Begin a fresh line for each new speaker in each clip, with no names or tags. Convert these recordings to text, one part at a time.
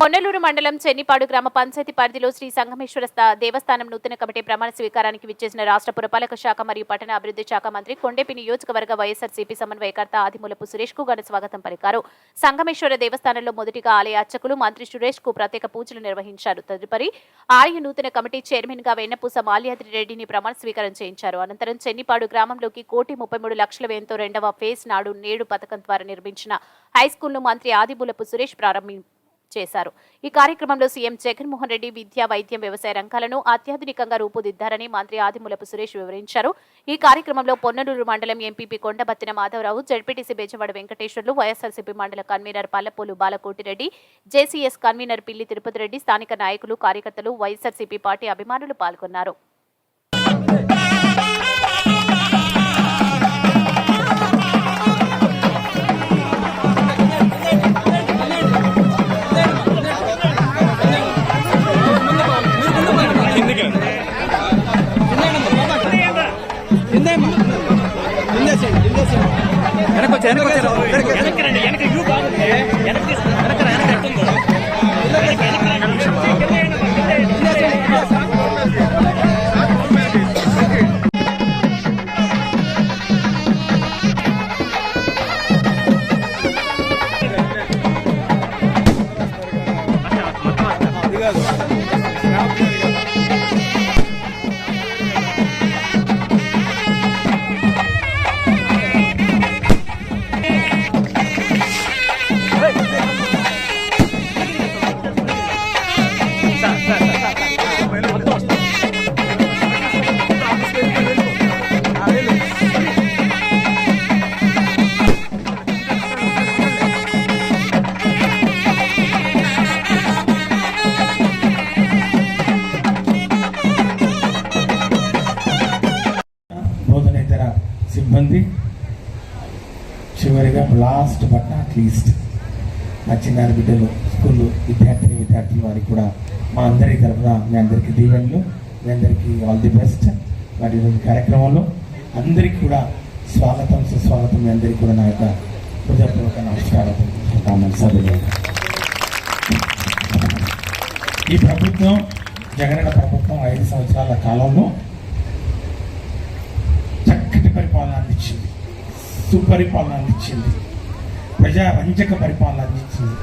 పొన్నలూరు మండలం చెన్నిపాడు గ్రామ పంచాయతీ పరిధిలో శ్రీ సంగమేశ్వర దేవస్థానం నూతన కమిటీ ప్రమాణ స్వీకారానికి విచ్చేసిన రాష్ట్ర పురపాలక శాఖ మరియు పట్టణ అభివృద్ధి శాఖ మంత్రి కొండేపి నియోజకవర్గ వైఎస్ఆర్సీపీ సమన్వయకర్త ఆదిమూలపు సురేష్ కు ఘన స్వాగతం పలికారు. సంగమేశ్వర దేవస్థానంలో మొదటిగా ఆలయ అర్చకులు మంత్రి సురేష్ కు ప్రత్యేక పూజలు నిర్వహించారు. తదుపరి ఆలయ నూతన కమిటీ చైర్మన్ గా వెన్నపూస మాల్యాద్రి రెడ్డిని ప్రమాణ స్వీకారం చేయించారు. అనంతరం చెన్నిపాడు గ్రామంలోకి 1,33,00,000 వ్యయంతో 2వ ఫేజ్ నాడు నేడు పథకం ద్వారా నిర్మించిన హైస్కూల్ ను మంత్రి ఆదిమూలపు సురేష్ చేశారు. ఈ కార్యక్రమంలో సీఎం జగన్మోహన్ రెడ్డి విద్యా, వైద్యం, వ్యవసాయ రంగాలను అత్యాధునికంగా రూపుదిద్దారని మంత్రి ఆదిమూలపు సురేష్ వివరించారు. ఈ కార్యక్రమంలో పొన్నలూరు మండలం ఎంపీపీ కొండబత్తిన మాధవరావు, జడ్పీటీసీ బెజవాడ వెంకటేశ్వర్లు, వైఎస్ఆర్సీపీ మండల convener Pallapolu Balakotireddy, JCS convener పిల్లి తిరుపతి రెడ్డి, స్థానిక నాయకులు, కార్యకర్తలు, వైఎస్ఆర్సీపీ పార్టీ అభిమానులు పాల్గొన్నారు.
సిబ్బంది, చివరిగా లాస్ట్ బట్ నాట్ లీస్ట్ మా చిన్నారి బిడ్డలు, స్కూళ్ళు విద్యార్థులు వారికి కూడా మా అందరి తరఫున మీ అందరికీ దీవెనలు, మీ అందరికీ ఆల్ ది బెస్ట్. మరి ఈ కార్యక్రమంలో అందరికీ కూడా స్వాగతం, సుస్వాగతం. మీ అందరికీ కూడా నా యొక్క హృదయపూర్వక నమస్కారం. సభ్యులు, ఈ ప్రభుత్వం జగనన్న ప్రభుత్వం 5 సంవత్సరాల కాలంలో పరిపాలన అందించింది, సుపరిపాలన అందించింది, ప్రజారంజక పరిపాలన అందించింది.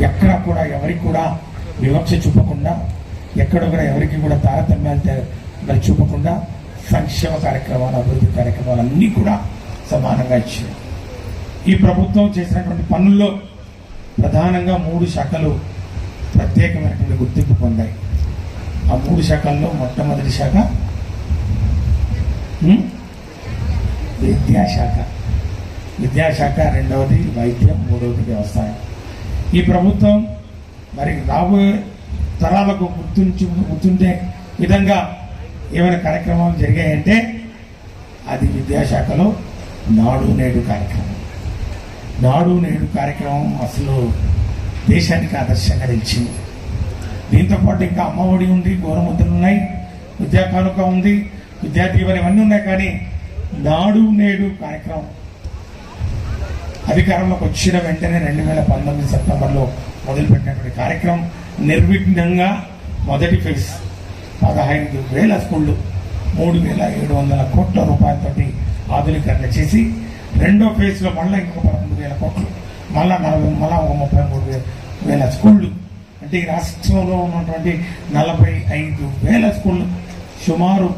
ఎక్కడ కూడా ఎవరికి కూడా వివక్ష చూపకుండా, ఎక్కడ కూడా ఎవరికి కూడా తారతమ్యాలు చూపకుండా సంక్షేమ కార్యక్రమాలు, అభివృద్ధి కార్యక్రమాలు అన్నీ కూడా సమానంగా ఇచ్చాయి. ఈ ప్రభుత్వం చేసినటువంటి పనుల్లో ప్రధానంగా 3 శాఖలు ప్రత్యేకమైనటువంటి గుర్తింపు పొందాయి. ఆ 3 శాఖల్లో మొట్టమొదటి శాఖ విద్యాశాఖ, రెండవది వైద్యం, మూడవది వ్యవసాయం. ఈ ప్రభుత్వం మరి రాబోయే తరాలకు గుర్తుండే విధంగా ఏమైనా కార్యక్రమాలు జరిగాయంటే అది విద్యాశాఖలో నాడు నేడు కార్యక్రమం. నాడు నేడు కార్యక్రమం అసలు దేశానికి ఆదర్శంగా నిలిచింది. దీంతోపాటు ఇంకా అమ్మఒడి ఉంది, గోరుముద్దలు ఉన్నాయి, విద్యా కానుక ఉంది, విద్యా దీవెన ఇవన్నీ ఉన్నాయి. కానీ నాడు నేడు కార్యక్రమం అధికారంలోకి వచ్చిన వెంటనే 2019 సెప్టెంబర్లో మొదలుపెట్టినటువంటి కార్యక్రమం నిర్విఘ్నంగా మొదటి ఫేజ్ 15,000 స్కూళ్ళు 3,700 కోట్ల రూపాయలతోటి ఆధునీకరణ చేసి, రెండో ఫేజ్లో మళ్ళీ ఇంకొక 13,000 కోట్లు, మళ్ళా 33,000 స్కూళ్ళు. అంటే ఈ రాష్ట్రంలో ఉన్నటువంటి 45,000 స్కూళ్ళు సుమారు